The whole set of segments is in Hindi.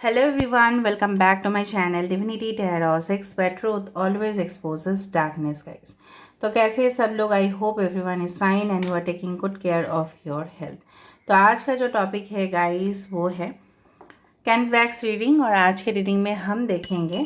Hello everyone, welcome back to my channel Divinity Tarot 6 where truth always exposes darkness guys. तो कैसे हैं सब लोग? I hope everyone is fine and you are taking good care of your health. तो आज का जो टॉपिक है गाइस वो है कैंड वैक्स रीडिंग। और आज के रीडिंग में हम देखेंगे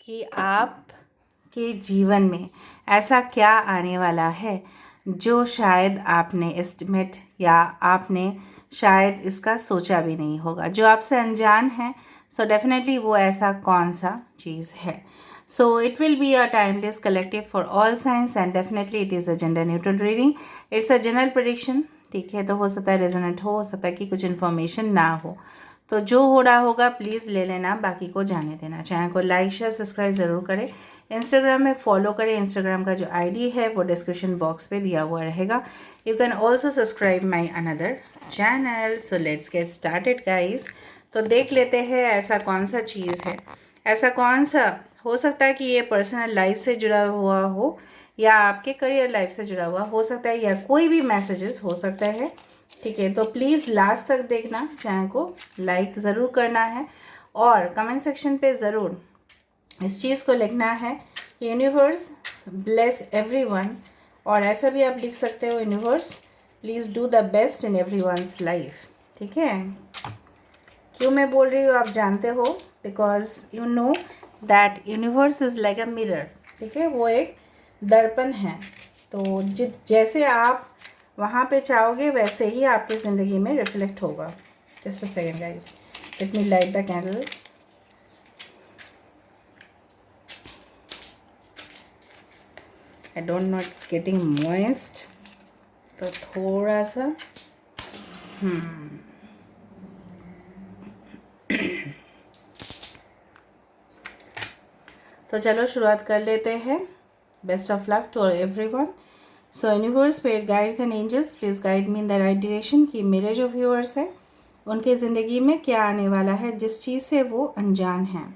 कि आपके जीवन में ऐसा क्या आने वाला है जो शायद आपने एस्टिमेट या आपने शायद इसका सोचा भी नहीं होगा, जो आपसे अनजान है। सो डेफिनेटली वो ऐसा कौन सा चीज़ है। So it will be a timeless collective for all science and definitely it is a gender neutral reading. It's a general prediction, ठीक है। तो हो सकता है रेजोनेट हो सकता है कि कुछ इन्फॉर्मेशन ना हो। तो जो हो रहा होगा प्लीज़ ले लेना, बाकी को जाने देना। चैनल को लाइक शेयर सब्सक्राइब ज़रूर करें। इंस्टाग्राम में फॉलो करें। इंस्टाग्राम का जो आईडी है वो डिस्क्रिप्शन बॉक्स पे दिया हुआ रहेगा। You can also subscribe my another channel. So let's get started guys. तो देख लेते हैं ऐसा कौन सा चीज़ है, ऐसा कौन सा हो सकता है कि ये पर्सनल लाइफ से जुड़ा हुआ हो या आपके करियर लाइफ से जुड़ा हुआ हो सकता है, या कोई भी मैसेजेस हो सकता है, ठीक है। तो प्लीज़ लास्ट तक देखना, चैनल को लाइक ज़रूर करना है और कमेंट सेक्शन पे ज़रूर इस चीज़ को लिखना है कि यूनिवर्स ब्लेस एवरीवन। और ऐसा भी आप लिख सकते हो, universe please do the best in everyone's life, ठीक है। क्यों मैं बोल रही हूँ आप जानते हो, because you know that universe is like a mirror, ठीक है। वो एक दर्पण है। तो जैसे आप वहाँ पे चाहोगे वैसे ही आपकी ज़िंदगी में रिफ्लेक्ट होगा। Just a second guys, let me light the candle. I don't know, it's getting moist, तो थोड़ा सा तो चलो शुरुआत कर लेते हैं। Best of luck to everyone. So universe, spirit guides and angels please guide me in the right direction कि मेरे जो व्यूअर्स हैं उनके ज़िंदगी में क्या आने वाला है जिस चीज़ से वो अनजान हैं।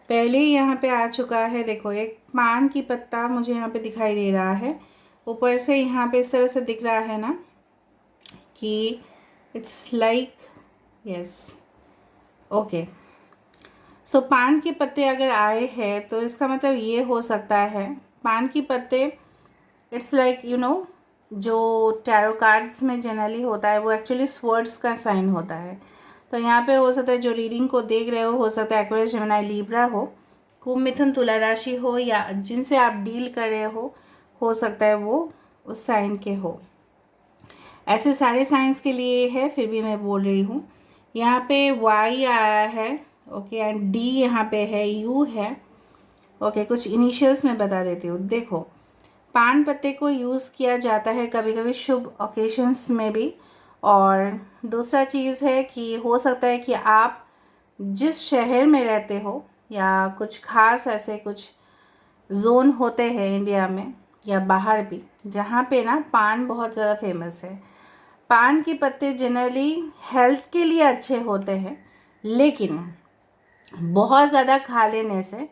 पहले ही यहाँ पे आ चुका है। देखो, एक पान की पत्ता मुझे यहाँ पे दिखाई दे रहा है। ऊपर से यहाँ पे इस तरह से दिख रहा है ना कि इट्स लाइक यस ओके। सो पान के पत्ते अगर आए हैं तो इसका मतलब ये हो सकता है, पान की पत्ते इट्स लाइक यू नो, जो टैरो कार्ड्स में जनरली होता है वो एक्चुअली स्वर्ड्स का साइन होता है। तो यहाँ पे हो सकता है जो रीडिंग को देख रहे हो सकता है एक्वेरियस, जेमिनी, लिब्रा हो, कुंभ, मिथुन, तुला राशि हो, या जिनसे आप डील कर रहे हो सकता है वो उस साइन के हो। ऐसे सारे साइंस के लिए है, फिर भी मैं बोल रही हूँ। यहाँ पे वाई आया है, ओके, एंड डी यहाँ पे है, यू है, ओके। कुछ इनिशियल्स मैं बता देती हूँ। देखो, पान पत्ते को यूज़ किया जाता है कभी कभी शुभ ओकेशंस में भी। और दूसरा चीज़ है कि हो सकता है कि आप जिस शहर में रहते हो या कुछ खास ऐसे कुछ जोन होते हैं इंडिया में या बाहर भी जहाँ पे ना पान बहुत ज़्यादा फेमस है। पान के पत्ते जनरली हेल्थ के लिए अच्छे होते हैं, लेकिन बहुत ज़्यादा खा लेने से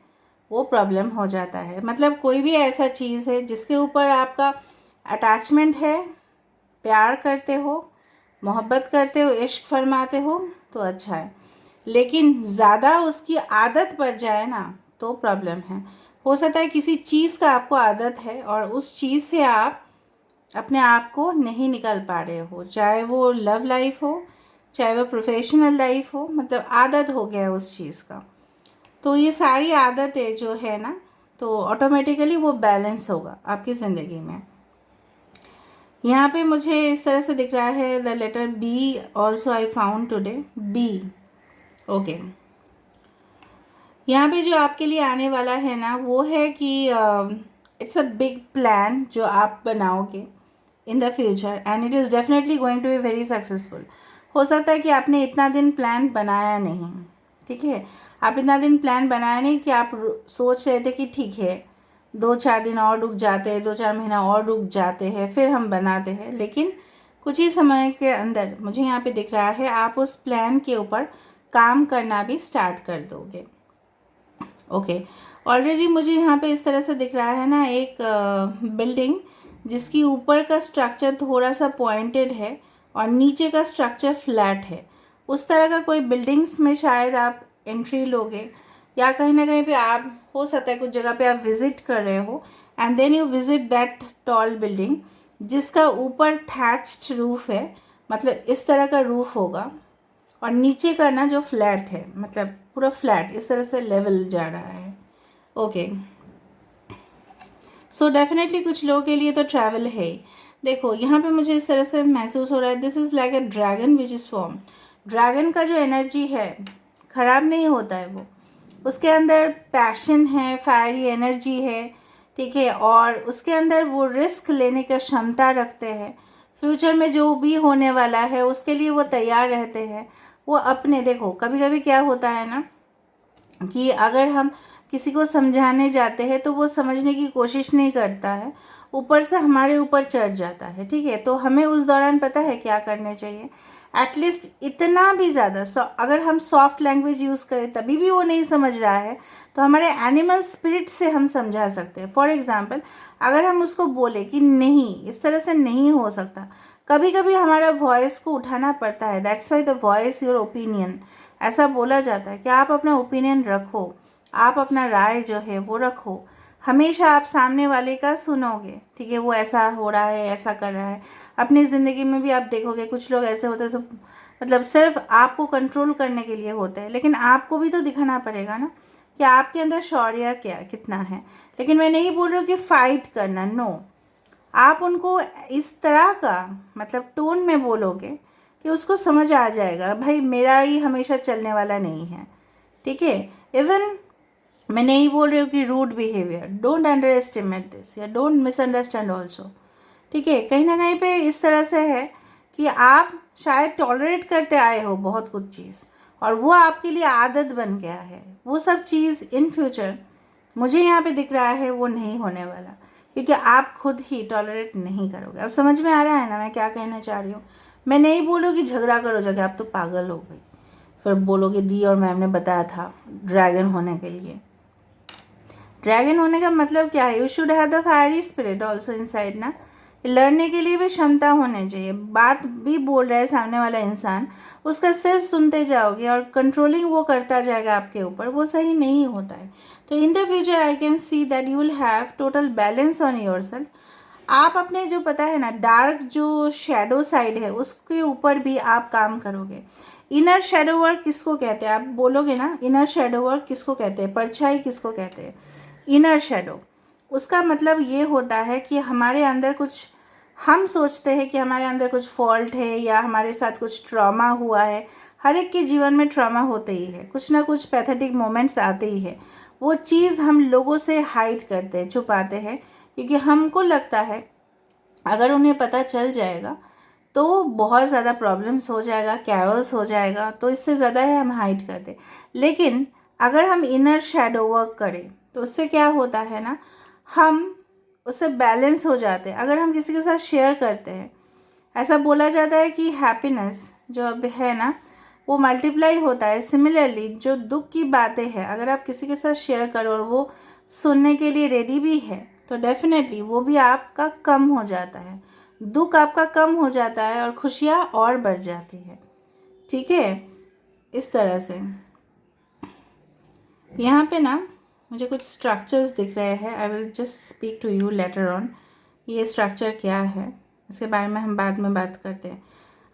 वो प्रॉब्लम हो जाता है। मतलब कोई भी ऐसा चीज़ है जिसके ऊपर आपका अटैचमेंट है, प्यार करते हो, मोहब्बत करते हो, इश्क फरमाते हो तो अच्छा है, लेकिन ज़्यादा उसकी आदत पड़ जाए ना तो प्रॉब्लम है। हो सकता है किसी चीज़ का आपको आदत है और उस चीज़ से आप अपने आप को नहीं निकाल पा रहे हो, चाहे वो लव लाइफ हो, चाहे वो प्रोफेशनल लाइफ हो, मतलब आदत हो गया है उस चीज़ का। तो ये सारी आदतें जो है ना, तो ऑटोमेटिकली वो बैलेंस होगा आपकी ज़िंदगी में। यहाँ पे मुझे इस तरह से दिख रहा है the letter B also I found today, B, okay. यहाँ पे जो आपके लिए आने वाला है ना वो है कि इट्स अ बिग प्लान जो आप बनाओगे in the future and it is definitely going to be very successful. हो सकता है कि आपने इतना दिन प्लान बनाया नहीं, ठीक है। आप इतना दिन प्लान बनाया नहीं कि आप सोच रहे थे कि ठीक है 2-4 दिन और रुक जाते हैं, 2-4 महीना और रुक जाते हैं, फिर हम बनाते हैं, लेकिन कुछ ही समय के अंदर मुझे यहाँ पे दिख रहा है आप उस प्लान के ऊपर काम करना भी स्टार्ट कर दोगे, ओके। ऑलरेडी मुझे यहाँ पे इस तरह से दिख रहा है ना एक बिल्डिंग जिसकी ऊपर का स्ट्रक्चर थोड़ा सा पॉइंटेड है और नीचे का स्ट्रक्चर फ्लैट है। उस तरह का कोई बिल्डिंग्स में शायद आप एंट्री लोगे, या कहीं ना कहीं पे आप हो सकता है कुछ जगह पे आप विज़िट कर रहे हो and then you visit that tall building जिसका ऊपर थैच्ड रूफ है, मतलब इस तरह का रूफ होगा, और नीचे का ना जो फ्लैट है, मतलब पूरा फ्लैट इस तरह से लेवल जा रहा है। ओके, सो डेफिनेटली कुछ लोगों के लिए तो ट्रैवल है ही। देखो यहाँ पे मुझे इस तरह से महसूस हो रहा है, this is like a dragon which is form. Dragon का जो एनर्जी है ख़राब नहीं होता है, वो उसके अंदर पैशन है, फायरी एनर्जी है, ठीक है, और उसके अंदर वो रिस्क लेने का क्षमता रखते हैं। फ्यूचर में जो भी होने वाला है उसके लिए वो तैयार रहते हैं। वो अपने, देखो कभी कभी क्या होता है ना कि अगर हम किसी को समझाने जाते हैं तो वो समझने की कोशिश नहीं करता है, ऊपर से हमारे ऊपर चढ़ जाता है, ठीक है। तो हमें उस दौरान पता है क्या करने चाहिए, एटलीस्ट इतना भी ज़्यादा अगर हम सॉफ्ट लैंग्वेज यूज़ करें तभी भी वो नहीं समझ रहा है तो हमारे एनिमल स्पिरिट से हम समझा सकते हैं। फॉर एग्ज़ाम्पल, अगर हम उसको बोले कि नहीं, इस तरह से नहीं हो सकता, कभी कभी हमारा वॉइस को उठाना पड़ता है, that's why the voice your opinion, ऐसा बोला जाता है कि आप अपना ओपिनियन रखो, आप अपना राय जो है वो रखो, हमेशा आप सामने वाले का सुनोगे, ठीक है, वो ऐसा हो रहा है, ऐसा कर रहा है। अपनी ज़िंदगी में भी आप देखोगे कुछ लोग ऐसे होते हैं तो मतलब सिर्फ आपको कंट्रोल करने के लिए होते हैं, लेकिन आपको भी तो दिखाना पड़ेगा ना कि आपके अंदर शौर्य क्या कितना है। लेकिन मैं नहीं बोल रही हूँ कि फ़ाइट करना, नो, आप उनको इस तरह का मतलब टोन में बोलोगे कि उसको समझ आ जाएगा, भाई मेरा ही हमेशा चलने वाला नहीं है, ठीक है। इवन मैं नहीं बोल रही हूँ कि rude behaviour, don't underestimate this या डोंट मिसअंडरस्टैंड ऑल्सो, ठीक है। कहीं ना कहीं पे इस तरह से है कि आप शायद टॉलरेट करते आए हो बहुत कुछ चीज़ और वो आपके लिए आदत बन गया है, वो सब चीज़ इन फ्यूचर मुझे यहाँ पे दिख रहा है वो नहीं होने वाला, क्योंकि आप खुद ही टॉलरेट नहीं करोगे। अब समझ में आ रहा है ना मैं क्या कहना चाह रही हूँ। मैं नहीं बोलूँगी झगड़ा करो जाके, आप तो पागल हो गई, फिर बोलोगे दी और मैम ने बताया था ड्रैगन होने के लिए। ड्रैगन होने का मतलब क्या है, you should have the fiery spirit also inside ना, लड़ने के लिए भी क्षमता होने चाहिए। बात भी बोल रहा है सामने वाला इंसान, उसका सिर्फ सुनते जाओगे और कंट्रोलिंग वो करता जाएगा आपके ऊपर, वो सही नहीं होता है। तो इन the future I can see that you will have total balance on your self. आप अपने जो पता है ना डार्क जो शेडो साइड है उसके ऊपर भी आप काम करोगे। इनर शेडो वर्क किसको कहते हैं, आप बोलोगे ना इनर शेडो वर्क किसको कहते हैं, परछाई किसको कहते हैं, इनर शेडो, उसका मतलब ये होता है कि हमारे अंदर कुछ, हम सोचते हैं कि हमारे अंदर कुछ फॉल्ट है या हमारे साथ कुछ ट्रॉमा हुआ है। हर एक के जीवन में ट्रॉमा होते ही है, कुछ ना कुछ पैथेटिक मोमेंट्स आते ही है। वो चीज़ हम लोगों से हाइड करते हैं, छुपाते हैं, क्योंकि हमको लगता है अगर उन्हें पता चल जाएगा तो बहुत ज़्यादा प्रॉब्लम्स हो जाएगा, कैओस हो जाएगा, तो इससे ज़्यादा है हम हाइड कर दें। लेकिन अगर हम इनर शैडो वर्क करें तो उससे क्या होता है ना, हम उससे बैलेंस हो जाते हैं। अगर हम किसी के साथ शेयर करते हैं, ऐसा बोला जाता है कि हैप्पीनेस जो अब है ना वो मल्टीप्लाई होता है। सिमिलरली जो दुख की बातें हैं अगर आप किसी के साथ शेयर करो और वो सुनने के लिए रेडी भी है तो डेफिनेटली वो भी आपका कम हो जाता है, दुख आपका कम हो जाता है और खुशियाँ और बढ़ जाती है, ठीक है। इस तरह से यहाँ पे ना मुझे कुछ स्ट्रक्चर्स दिख रहे हैं, I will just speak to you later on. ये स्ट्रक्चर क्या है इसके बारे में हम बाद में बात करते हैं।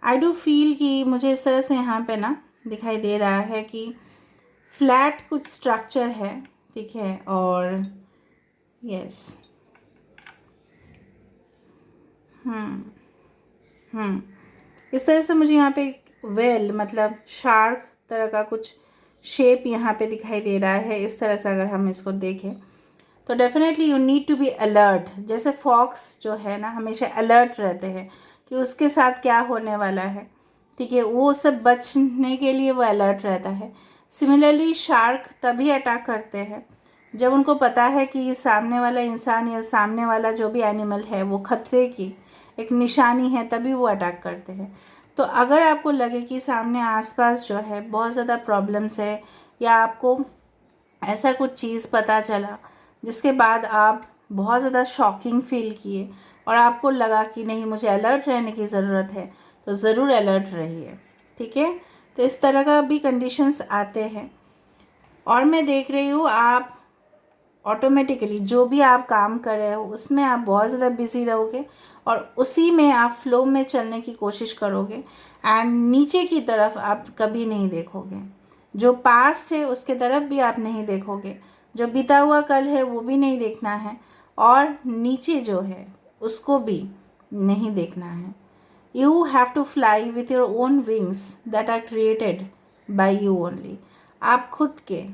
आई डू फील कि मुझे इस तरह से यहाँ पे ना दिखाई दे रहा है कि फ्लैट कुछ स्ट्रक्चर है, ठीक है, और यस इस तरह से मुझे यहाँ पे वेल मतलब शार्क तरह का कुछ शेप यहाँ पे दिखाई दे रहा है। इस तरह से अगर हम इसको देखें तो definitely you need to be alert. जैसे फॉक्स जो है ना हमेशा अलर्ट रहते हैं कि उसके साथ क्या होने वाला है, ठीक है, वो सब बचने के लिए वो अलर्ट रहता है। सिमिलरली शार्क तभी अटैक करते हैं जब उनको पता है कि सामने वाला इंसान या सामने वाला जो भी एनिमल है वो खतरे की एक निशानी है, तभी वो अटैक करते हैं। तो अगर आपको लगे कि सामने आसपास जो है बहुत ज़्यादा प्रॉब्लम्स है या आपको ऐसा कुछ चीज़ पता चला जिसके बाद आप बहुत ज़्यादा शॉकिंग फील किए, और आपको लगा कि नहीं मुझे अलर्ट रहने की ज़रूरत है, तो ज़रूर अलर्ट रहिए, ठीक है। तो इस तरह का भी कंडीशंस आते हैं। और मैं देख रही हूँ आप ऑटोमेटिकली जो भी आप काम कर रहे हो उसमें आप बहुत ज़्यादा बिजी रहोगे और उसी में आप फ्लो में चलने की कोशिश करोगे एंड नीचे की तरफ आप कभी नहीं देखोगे। जो पास्ट है उसके तरफ भी आप नहीं देखोगे, जो बीता हुआ कल है वो भी नहीं देखना है, और नीचे जो है उसको भी नहीं देखना है। You have to fly with your own wings that are created by you only. आप खुद के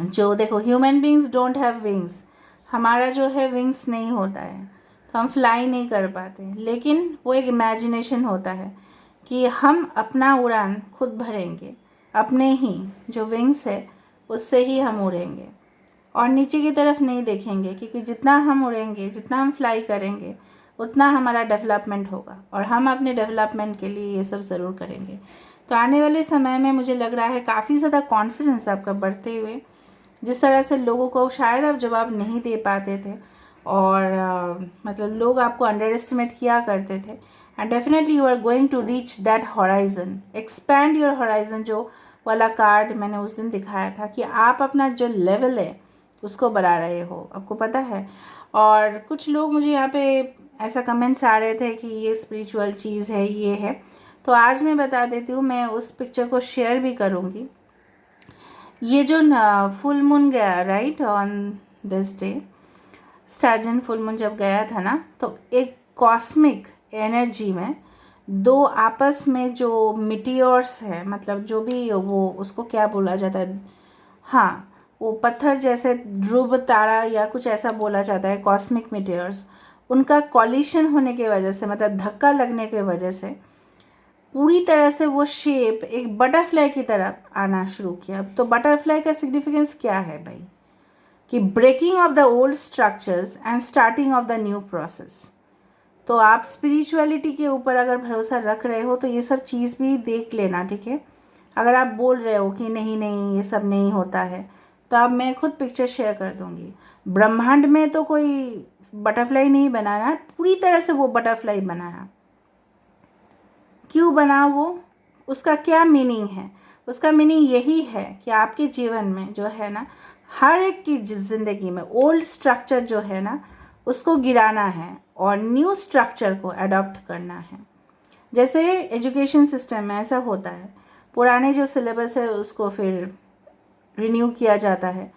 जो देखो, human beings don't have wings, हमारा जो है विंग्स नहीं होता है, तो हम फ्लाई नहीं कर पाते, लेकिन वो एक इमेजिनेशन होता है कि हम अपना उड़ान खुद भरेंगे, अपने ही जो विंग्स है उससे ही हम उड़ेंगे और नीचे की तरफ नहीं देखेंगे, क्योंकि जितना हम उड़ेंगे, जितना हम फ्लाई करेंगे, उतना हमारा डेवलपमेंट होगा और हम अपने डेवलपमेंट के लिए ये सब ज़रूर करेंगे। तो आने वाले समय में मुझे लग रहा है काफ़ी ज़्यादा कॉन्फिडेंस आपका बढ़ते हुए, जिस तरह से लोगों को शायद आप जवाब नहीं दे पाते थे और मतलब लोग आपको अंडर एस्टिमेट किया करते थे, and definitely you are going to reach that horizon, expand your horizon, जो वाला कार्ड मैंने उस दिन दिखाया था कि आप अपना जो लेवल है उसको बढ़ा रहे हो, आपको पता है। और कुछ लोग मुझे यहाँ पे ऐसा कमेंट्स आ रहे थे कि ये स्पिरिचुअल चीज़ है, ये है, तो आज मैं बता देती हूँ, मैं उस पिक्चर को शेयर भी करूँगी। ये जो फुल मून गया right on this day, sturgeon full moon जब गया था ना, तो एक कॉस्मिक एनर्जी में दो आपस में जो मिटियोर्स है, मतलब जो भी वो उसको क्या बोला जाता है, हाँ वो पत्थर जैसे ध्रुव तारा या कुछ ऐसा बोला जाता है, कॉस्मिक मिटियोर्स, उनका कॉलिशन होने की वजह से, मतलब धक्का लगने की वजह से पूरी तरह से वो शेप एक बटरफ्लाई की तरफ आना शुरू किया। तो बटरफ्लाई का सिग्निफिकेंस क्या है भाई, कि breaking off the old structures and starting off the new process. तो आप स्पिरिचुअलिटी के ऊपर अगर भरोसा रख रहे हो तो ये सब चीज़ भी देख लेना, ठीक है। अगर आप बोल रहे हो कि नहीं नहीं ये सब नहीं होता है, तो अब मैं खुद पिक्चर शेयर कर दूंगी। ब्रह्मांड में तो कोई बटरफ्लाई नहीं बनाना, पूरी तरह से वो बटरफ्लाई बनाया। क्यों बना वो, उसका क्या मीनिंग है? उसका मीनिंग यही है कि आपके जीवन में जो है ना, हर एक की ज़िंदगी में ओल्ड स्ट्रक्चर जो है ना उसको गिराना है और न्यू स्ट्रक्चर को अडॉप्ट करना है। जैसे एजुकेशन सिस्टम में ऐसा होता है, पुराने जो सिलेबस है उसको फिर रिन्यू किया जाता है,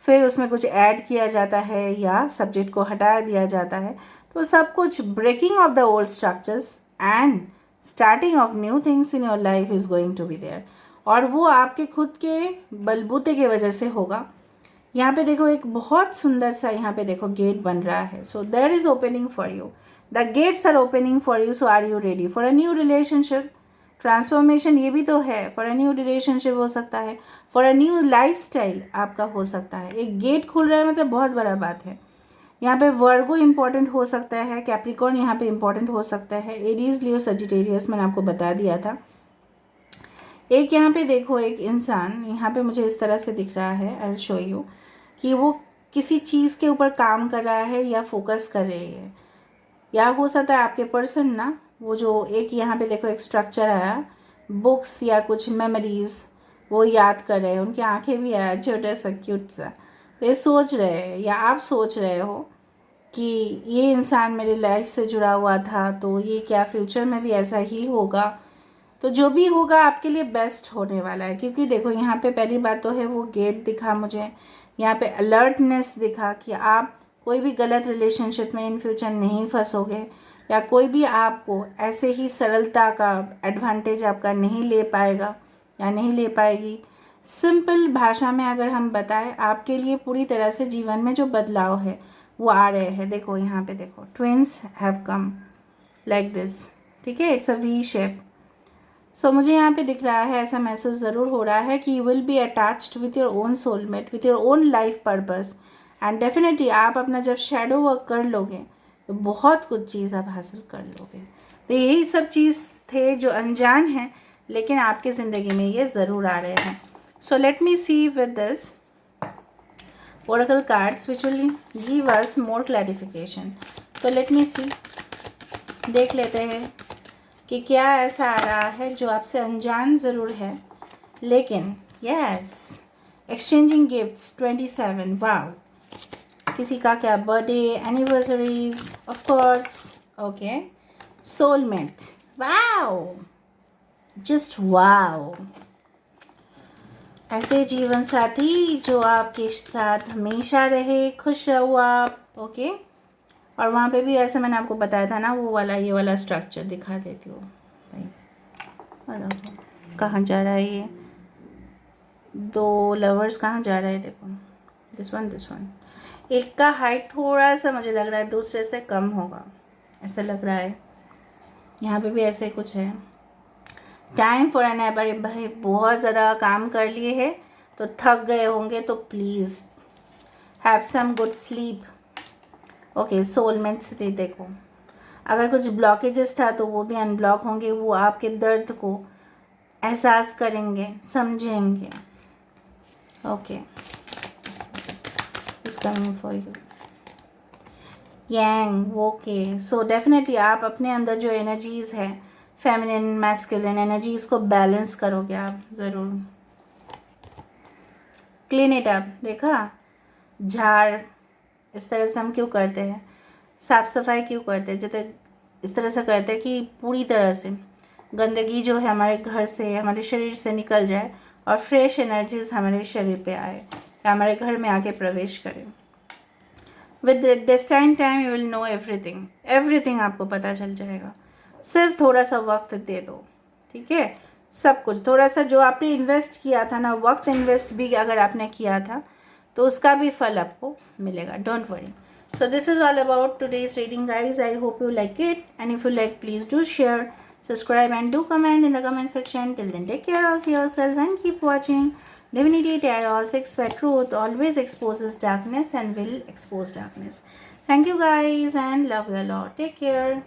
फिर उसमें कुछ ऐड किया जाता है या सब्जेक्ट को हटा दिया जाता है। तो सब कुछ breaking off the old structures and starting off new things in your life is going to be there, और वो आपके खुद के बलबूते की वजह से होगा। यहाँ पे देखो एक बहुत सुंदर सा यहाँ पे देखो गेट बन रहा है, so there is opening for you, the gates are opening for you, so are you ready for a new relationship, transformation. ये भी तो है, फॉर अ न्यू रिलेशनशिप हो सकता है, फॉर अ न्यू लाइफस्टाइल आपका हो सकता है। एक गेट खुल रहा है मतलब बहुत बड़ा बात है। यहाँ पे वर्गो इंपॉर्टेंट हो सकता है, कैप्रिकॉर्न यहाँ पे इंपॉर्टेंट हो सकता है, एरीज, लियो, सजिटेरियस मैंने आपको बता दिया था। एक यहाँ पे देखो एक इंसान यहाँ पे मुझे इस तरह से दिख रहा है, आई विल शो यू, कि वो किसी चीज़ के ऊपर काम कर रहा है या फोकस कर रही है, या हो सकता है आपके पर्सन ना, वो जो एक यहाँ पे देखो एक स्ट्रक्चर आया, बुक्स या कुछ मेमोरीज वो याद कर रहे हैं, उनकी आंखें भी आया छोटा सा क्यूट सा, तो ये सोच रहे हैं या आप सोच रहे हो कि ये इंसान मेरी लाइफ से जुड़ा हुआ था, तो ये क्या फ्यूचर में भी ऐसा ही होगा। तो जो भी होगा आपके लिए बेस्ट होने वाला है, क्योंकि देखो यहाँ पे पहली बात तो है वो गेट दिखा मुझे, यहाँ पे अलर्टनेस दिखा कि आप कोई भी गलत रिलेशनशिप में इन फ्यूचर नहीं फंसोगे, या कोई भी आपको ऐसे ही सरलता का एडवांटेज आपका नहीं ले पाएगा या नहीं ले पाएगी। सिंपल भाषा में अगर हम बताएं, आपके लिए पूरी तरह से जीवन में जो बदलाव है वो आ रहे हैं। देखो यहाँ पे देखो twins have come like this, ठीक है, इट्स अ वी शेप। सो मुझे यहाँ पे दिख रहा है, ऐसा महसूस ज़रूर हो रहा है कि you will be attached with your own soulmate, with your own life purpose, and definitely आप अपना जब शेडो वर्क कर लोगे तो बहुत कुछ चीज़ आप हासिल कर लोगे। तो यही सब चीज़ थे जो अनजान हैं, लेकिन आपकी ज़िंदगी में ये ज़रूर आ रहे हैं। So let me see with this oracle cards which will give us more clarification. तो लेट मी सी, देख लेते हैं कि क्या ऐसा आ रहा है जो आपसे अनजान ज़रूर है, लेकिन यस, एक्सचेंजिंग गिफ्ट्स 27, वाव। किसी का क्या birthday, anniversaries, of course, okay, soulmate, wow, just वाव। ऐसे जीवन साथी जो आपके साथ हमेशा रहे, खुश रहो आप, ओके। और वहाँ पे भी ऐसे मैंने आपको बताया था ना, वो वाला ये वाला स्ट्रक्चर दिखा देती हूँ भाई। कहाँ जा रहा है ये, 2 लवर्स कहाँ जा रहे हैं, देखो, दिस वन। एक का हाइट थोड़ा सा मुझे लग रहा है दूसरे से कम होगा, ऐसा लग रहा है। यहाँ पे भी ऐसे कुछ है। टाइम फॉर एन नैप, अरे भाई बहुत ज़्यादा काम कर लिए हैं तो थक गए होंगे, तो please have some good sleep. Okay, soulmates दे देखो, अगर कुछ ब्लॉकेजेस था तो वो भी अनब्लॉक होंगे, वो आपके दर्द को एहसास करेंगे, समझेंगे। Okay, is coming for you Yang. Okay, so definitely आप अपने अंदर जो एनर्जीज़ है, फेमिनिन मैस्कुलिन एनर्जीज़ को बैलेंस करोगे आप ज़रूर। क्लीन इट अप, देखा, झाड़ इस तरह से हम क्यों करते हैं, साफ़ सफाई क्यों करते हैं, जैसे इस तरह से करते हैं कि पूरी तरह से गंदगी जो है हमारे घर से, हमारे शरीर से निकल जाए और फ्रेश एनर्जीज हमारे शरीर पे आए या हमारे घर में आके प्रवेश करें। With destined time you will know everything आपको पता चल जाएगा। सिर्फ थोड़ा सा वक्त दे दो, ठीक है। सब कुछ थोड़ा सा जो आपने इन्वेस्ट किया था ना, वक्त इन्वेस्ट भी अगर आपने किया था तो उसका भी फल आपको मिलेगा, don't worry. So this is all about today's reading, guys. I hope you like it, and if you like, please do share, subscribe, and do comment in the comment section. Till then, take care of yourself and keep watching Divinity Tarot 6 where truth always exposes darkness and will expose darkness. Thank you guys and love you a lot. Take care.